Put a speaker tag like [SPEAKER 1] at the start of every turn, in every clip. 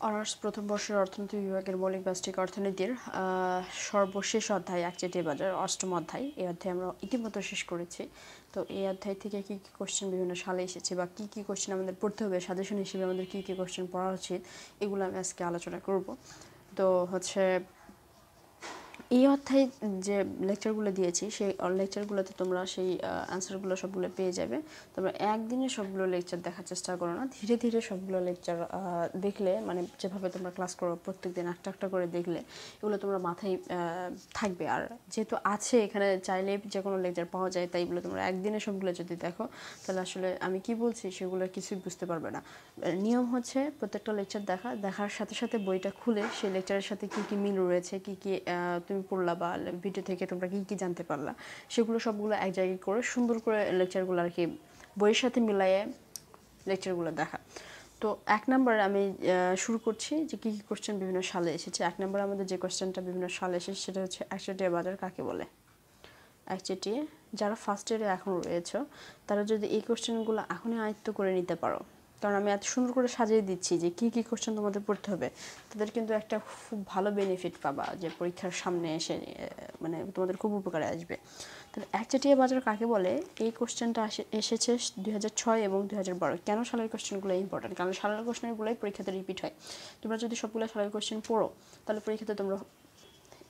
[SPEAKER 1] Honours প্রথম বর্ষের অর্থনীতি বিভাগের মৌলিক ব্যষ্টিক অর্থনীতির সর্বশেষ অধ্যায় একচেটিয়া বাজার অষ্টম অধ্যায়। এই অধ্যায় আমরা ইতিমধ্যে শেষ করেছি। তো এই অধ্যায় থেকে কী কী কোশ্চেন বিভিন্ন সালে এসেছে বা কী কী কোশ্চেন আমাদের পড়তে হবে, সাজেশন হিসেবে আমাদের কী কী কোশ্চেন পড়া উচিত, এগুলো আমি আজকে আলোচনা করব। তো হচ্ছে এই অধ্যায়ে যে লেকচারগুলো দিয়েছি সেই লেকচারগুলোতে তোমরা সেই অ্যান্সারগুলো সবগুলো পেয়ে যাবে। তোমরা একদিনে সবগুলো লেকচার দেখার চেষ্টা করো না, ধীরে ধীরে সবগুলো লেকচার দেখলে, মানে যেভাবে তোমরা ক্লাস করো প্রত্যেক দিন একটা একটা করে দেখলে এগুলো তোমরা মাথায় থাকবে। আর যেহেতু আছে এখানে চাইলে যে কোনো লেকচার পাওয়া যায়, তাই এগুলো তোমরা একদিনে সবগুলো যদি দেখো তাহলে আসলে আমি কি বলছি সেগুলো কিছুই বুঝতে পারবে না। নিয়ম হচ্ছে প্রত্যেকটা লেকচার দেখার সাথে সাথে বইটা খুলে সেই লেকচারের সাথে কী কী মিল রয়েছে, কী কী তুমি পড়লা বা ভিডিও থেকে তোমরা কী কী জানতে পারলা, সেগুলো সবগুলো এক জায়গায় করে সুন্দর করে লেকচারগুলো আর কি বইয়ের সাথে মিলাইয়ে লেকচারগুলো দেখা। তো এক নম্বরে আমি শুরু করছি যে কী কী কোশ্চেন বিভিন্ন সালে এসেছে। এক নম্বরে আমাদের যে কোশ্চেনটা বিভিন্ন সালে এসেছে সেটা হচ্ছে একচেটিয়া বাজার কাকে বলে। একচেটিয়া, যারা ফার্স্ট ইয়ারে এখন রয়েছে তারা যদি এই কোশ্চেনগুলো এখনই আয়ত্ত করে নিতে পারো, কারণ আমি এত সুন্দর করে সাজিয়ে দিচ্ছি যে কী কী কোশ্চেন তোমাদের পড়তে হবে, তাদের কিন্তু একটা খুব ভালো বেনিফিট পাবা যে পরীক্ষার সামনে এসে মানে তোমাদের খুব উপকারে আসবে। তাহলে একচেটিয়া বাজার কাকে বলে, এই কোশ্চেনটা এসেছে 2006 এবং 2012। কেন সালের কোশ্চেনগুলো ইম্পর্টেন্ট? কারণ সালের কোশ্চেনগুলোই পরীক্ষাতে রিপিট হয়। তোমরা যদি সবগুলো সালের কোশ্চেন পড়ো তাহলে পরীক্ষাতে তোমরা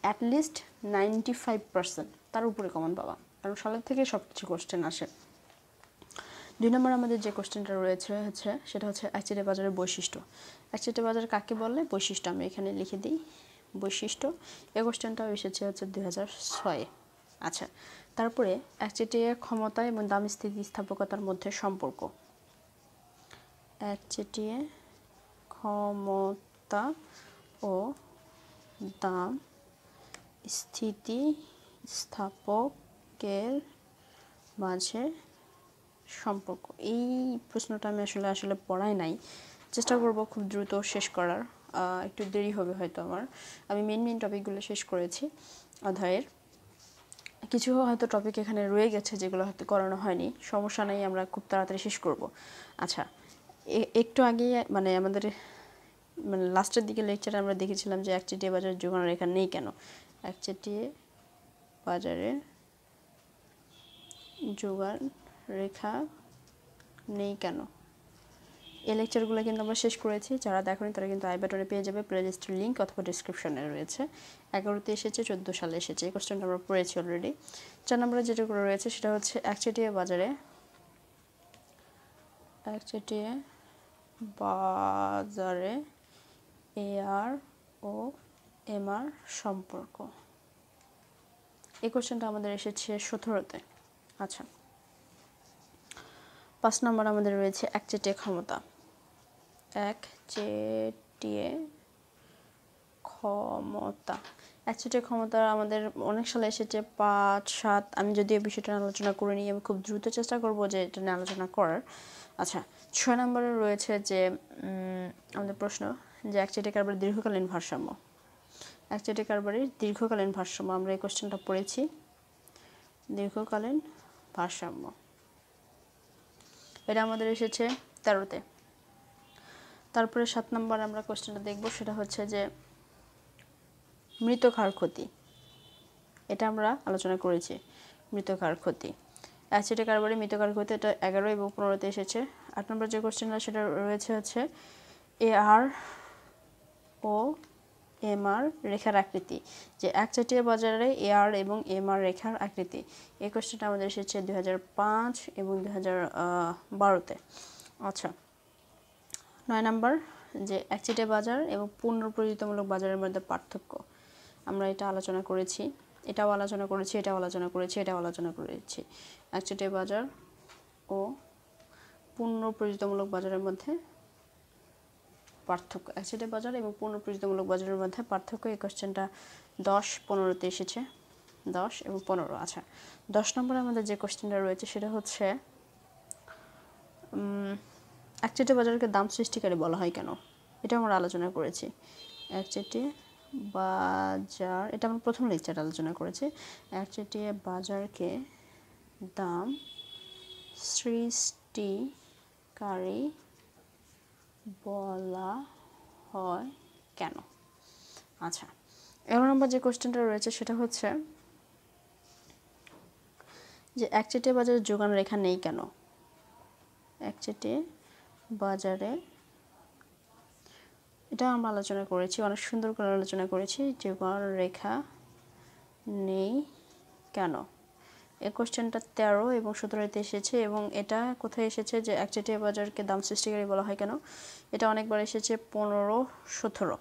[SPEAKER 1] অ্যাটলিস্ট 95% তার উপরে কমন পাবা, কারণ সালের থেকে সব কিছু কোশ্চেন আসে। 2 নম্বর আমাদের যে কোশ্চেনটা রয়েছে সেটা হচ্ছে একচেটিয়া বাজারের বৈশিষ্ট্য। একচেটিয়া বাজার কাকে বলে, বৈশিষ্ট্য আমি এখানে লিখে দিই বৈশিষ্ট্য। এই কোশ্চেনটাও এসেছে হচ্ছে 2006। আচ্ছা, তারপরে একচেটিয়া ক্ষমতা এবং দাম স্থিতিস্থাপকতার মধ্যে সম্পর্ক। একচেটিয়া ক্ষমতা ও দাম স্থিতিস্থাপকের মাঝে সম্পর্ক। এই প্রশ্নটা আমি আসলে পড়াই নাই, চেষ্টা করব খুব দ্রুত শেষ করার। একটু দেরি হবে হয়তো আমার, আমি মেন টপিকগুলো শেষ করেছি অধ্যায়ের। কিছু হয়তো টপিক এখানে রয়ে গেছে যেগুলো হয়তো করানো হয়নি, সমস্যা নেই, আমরা খুব তাড়াতাড়ি শেষ করব। আচ্ছা, একটু আগে মানে আমাদের মানে লাস্টের দিকে লেকচারে আমরা দেখেছিলাম যে একচেটিয়া বাজারের যোগান রেখা নেই কেন। একচেটিয়া বাজারে যোগান রেখা নেই কেন, এই লেকচারগুলো কিন্তু আমরা শেষ করেছি। যারা দেখেনি তারা কিন্তু আই বাটনে পেয়ে যাবে, প্লেলিস্টের লিঙ্ক অথবা ডিসক্রিপশনে রয়েছে। 11তে এসেছে, 14 সালে এসেছে, এই কোশ্চেনটা আমরা পড়েছি অলরেডি। 4 নম্বরে যেটা করে রয়েছে সেটা হচ্ছে একচেটিয়া বাজারে এআর ও এমআর সম্পর্ক। এই কোশ্চেনটা আমাদের এসেছে 17তে। আচ্ছা, 5 নম্বর আমাদের রয়েছে একচেটিয়া ক্ষমতা। একচেটিয়া ক্ষমতা আমাদের অনেক সালে এসেছে, 5, 7। আমি যদি এই বিষয়টা আলোচনা করে নিই, আমি খুব দ্রুত চেষ্টা করব যে এটা নিয়ে আলোচনা করার। আচ্ছা, 6 নম্বরে রয়েছে যে আমাদের প্রশ্ন যে একচেটিয়া কারবারের দীর্ঘকালীন ভারসাম্য। একচেটিয়া কারবারের দীর্ঘকালীন ভারসাম্য, আমরা এই কোশ্চেনটা পড়েছি, দীর্ঘকালীন ভারসাম্য। এটা আমাদের এসেছে 13তে। তারপরে 7 নম্বর আমরা কোশ্চেনটা দেখব, সেটা হচ্ছে যে মৃতকার ক্ষতি। এটা আমরা আলোচনা করেছি, মৃতকার ক্ষতি। একচেটিয়া কারবারে মৃতকার ক্ষতি, এটা 11 এবং 15তে এসেছে। 8 নম্বর যে কোশ্চেনটা সেটা রয়েছে হচ্ছে এআর ও এমআর রেখার আকৃতি, যে একচেটিয়া বাজারে এআর এবং এমআর রেখার আকৃতি। এই কোশ্চেনটা আমাদের এসেছে 2005 এবং 2012তে। আচ্ছা, 9 নম্বর যে একচেটিয়া বাজার এবং পুনঃপ্রযোজিতমূলক বাজারের মধ্যে পার্থক্য, আমরা এটা আলোচনা করেছি, এটাও আলোচনা করেছি, এটাও আলোচনা করেছি, এটাও আলোচনা করেছি। একচেটিয়া বাজার ও পুনঃপ্রযোজিতমূলক বাজারের মধ্যে পার্থক্য, একচেটিয়া বাজার এবং পুনঃপ্রযোজিতমূলক বাজারের মধ্যে পার্থক্য। এই কোশ্চেনটা 10, 15তে এসেছে, 10 এবং 15। আচ্ছা, 10 নম্বরে আমাদের যে কোশ্চেনটা রয়েছে সেটা হচ্ছে একচেটিয়া বাজারকে দাম সৃষ্টিকারী বলা হয় কেন, এটা আমরা আলোচনা করেছি। একচেটিয়া বাজার, এটা আমরা প্রথম লেকচারে আলোচনা করেছি। একচেটিয়া বাজারকে দাম সৃষ্টিকারী বলা হয় কেন? আচ্ছা, 11 নম্বর যে কোশ্চেনটা রয়েছে সেটা হচ্ছে যে একচেটিয়া বাজারে যোগান রেখা নেই কেন? একচেটিয়া বাজারে, এটা আমরা আলোচনা করেছি, অনেক সুন্দর করে আলোচনা করেছি, যোগান রেখা নেই কেন। এই কোশ্চেনটা 13 এবং 17-তে এসেছে এবং এটা কোথায় এসেছে যে একচেটিয়া বাজারকে দাম সৃষ্টিকারী বলা হয় কেন, এটা অনেকবার এসেছে 15, 17।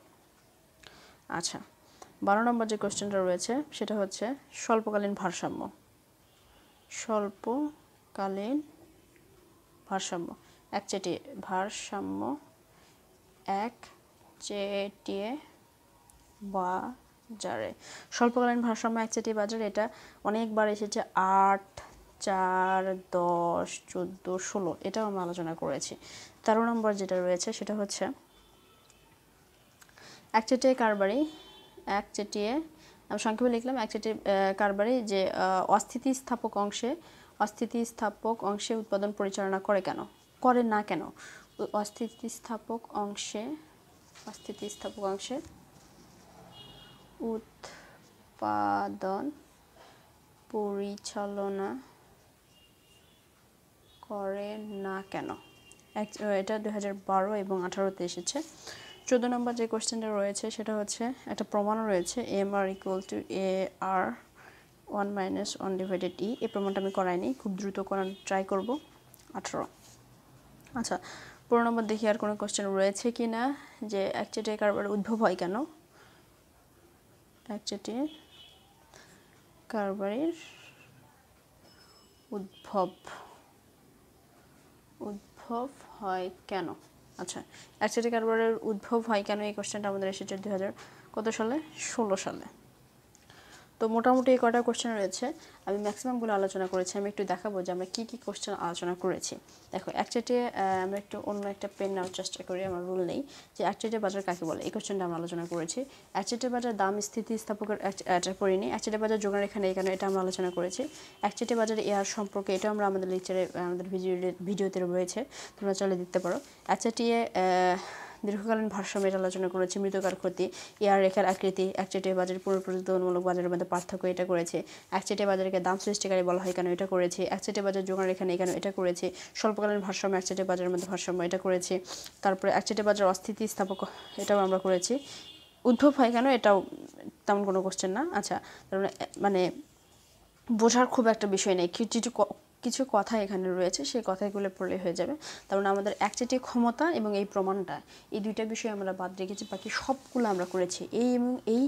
[SPEAKER 1] আচ্ছা, 12 নম্বর যে কোশ্চেনটা রয়েছে সেটা হচ্ছে স্বল্পকালীন ভারসাম্য। স্বল্পকালীন ভারসাম্য, একচেটিয়া ভারসাম্য, একচেটিয়া বাজারে, স্বল্পকালীন ভারসাম্য একচেটিয়া বাজারে, এটা অনেকবার এসেছে 8, 4, 10, 14, 16, এটাও আমরা আলোচনা করেছি। 13 নম্বর যেটা রয়েছে সেটা হচ্ছে একচেটিয়া কারবারি, একচেটিয়া, আমি সংক্ষেপে লিখলাম একচেটিয়া কারবারি যে অস্থিতিস্থাপক অংশে উৎপাদন পরিচালনা করে কেন, করে না কেন? অস্থিতিস্থাপক অংশে উৎপাদন পরিচালনা করে না কেন? এটা 2012 এবং 2018-তে এসেছে। 14 নম্বর যে কোশ্চেনটা রয়েছে সেটা হচ্ছে একটা প্রমাণ রয়েছে MR = AR 1 - 1/E, এই প্রমাণটা আমি করাইনি, খুব দ্রুত করার ট্রাই করব। 18। আচ্ছা, 15 নম্বর দেখি আর কোনো কোশ্চেন রয়েছে কি না, যে একচেটিয়া কারবারের উদ্ভব হয় কেন? একচেটিয়া কারবারের উদ্ভব হয় কেন? আচ্ছা, একচেটিয়া কারবারের উদ্ভব হয় কেন, এই কোশ্চেনটা আমাদের এসেছে 2000 কত সালে? 16 সালে। তো মোটামুটি এই কটা কোশ্চেন রয়েছে, আমি ম্যাক্সিমামগুলো আলোচনা করেছি। আমি একটু দেখাবো যে আমরা কী কী কোশ্চেন আলোচনা করেছি। দেখো, একচেটিয়া, আমরা একটু অন্য একটা পেন নেওয়ার চেষ্টা করি, আমার রুল নেই, যে একচেটিয়া বাজার কাকে বলে, এই কোশ্চেনটা আমরা আলোচনা করেছি। একচেটিয়া বাজার দাম স্থিতিস্থাপকের এটা পড়িনি। একচেটিয়া বাজার যোগান রেখা নেই কেন, এটা আমরা আলোচনা করেছি। একচেটিয়া বাজারে এআর সম্পর্কে, এটা আমরা আমাদের লেকচারে, আমাদের ভিডিওতে রয়েছে, তোমরা চলে দিতে পারো। একচেটিয়া দীর্ঘকালীন ভারসাম্য, এটা আলোচনা করেছি। মৃত্তিকার ক্ষতি, এআর রেখার আকৃতি, একচেটিয়া বাজারের পুনঃপ্রতিস্থাপনমূলক বাজারের মধ্যে পার্থক্য, এটা করেছে। একচেটিয়া বাজারকে দাম সৃষ্টিকারী বলা হয় কেন, এটা করেছে। একচেটিয়া বাজার যোগান রেখা নেই কেন, এটা করেছে। স্বল্পকালীন ভারসাম্য, একচেটিয়া বাজারের মধ্যে ভারসাম্য, এটা করেছে। তারপরে একচেটিয়া বাজার অস্থিতিস্থাপক, এটাও আমরা করেছি। উদ্ভব হয় কেন, এটাও তেমন কোনো কোশ্চেন না। আচ্ছা, তার মানে বোঝার খুব একটা বিষয় নেই, কিছু কথা এখানে রয়েছে, সেই কথাগুলো পড়লে হয়ে যাবে। তার মানে আমাদের একচেটিয়া ক্ষমতা এবং এই প্রমাণটা, এই দুইটা বিষয় আমরা বাদ রেখেছি, বাকি সবগুলো আমরা করেছি। এই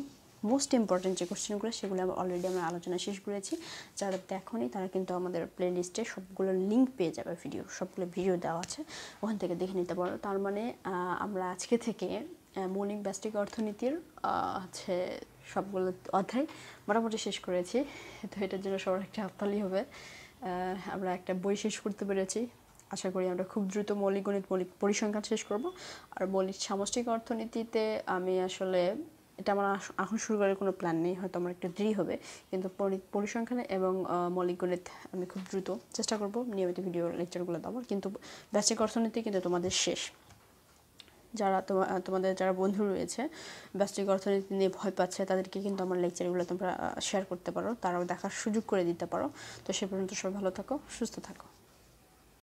[SPEAKER 1] মোস্ট ইম্পর্টেন্ট যে কোশ্চেনগুলো, সেগুলো অলরেডি আমরা আলোচনা শেষ করেছি। যারা দেখোনি তারা কিন্তু আমাদের প্লে লিস্টে সবগুলো লিঙ্ক পেয়ে যাবে, সবগুলো ভিডিও দেওয়া আছে, ওখান থেকে দেখে নিতে পারো। তার মানে আমরা আজকে থেকে মৌলিক ব্যষ্টিক অর্থনীতির হচ্ছে সবগুলো অধ্যায় মোটামুটি শেষ করেছি। তো এটার জন্য সবার একটা হাততালি হবে। আমরা একটা বই শেষ করতে পেরেছি। আশা করি আমরা খুব দ্রুত মৌলিক গণিত, মৌলিক পরিসংখ্যান শেষ করব। আর মৌলিক সামষ্টিক অর্থনীতিতে আমি আসলে, এটা আমার এখন শুরু করার কোনো প্ল্যান নেই, হয়তো আমার একটু দেরি হবে, কিন্তু পরিসংখ্যান এবং মৌলিক গণিত আমি খুব দ্রুত চেষ্টা করব নিয়মিত ভিডিও লেকচারগুলো দেওয়ার। কিন্তু ব্যষ্টিক অর্থনীতি কিন্তু তোমাদের শেষ। তোমাদের যারা বন্ধু রয়েছে ব্যষ্টিক অর্থনীতি নিয়ে ভয় পাচ্ছে, তাদেরকে কিন্তু আমার লেকচারগুলো তোমরা শেয়ার করতে পারো, তারাও দেখার সুযোগ করে দিতে পারো। তো সে পর্যন্ত সবাই ভালো থাকো, সুস্থ থাকো।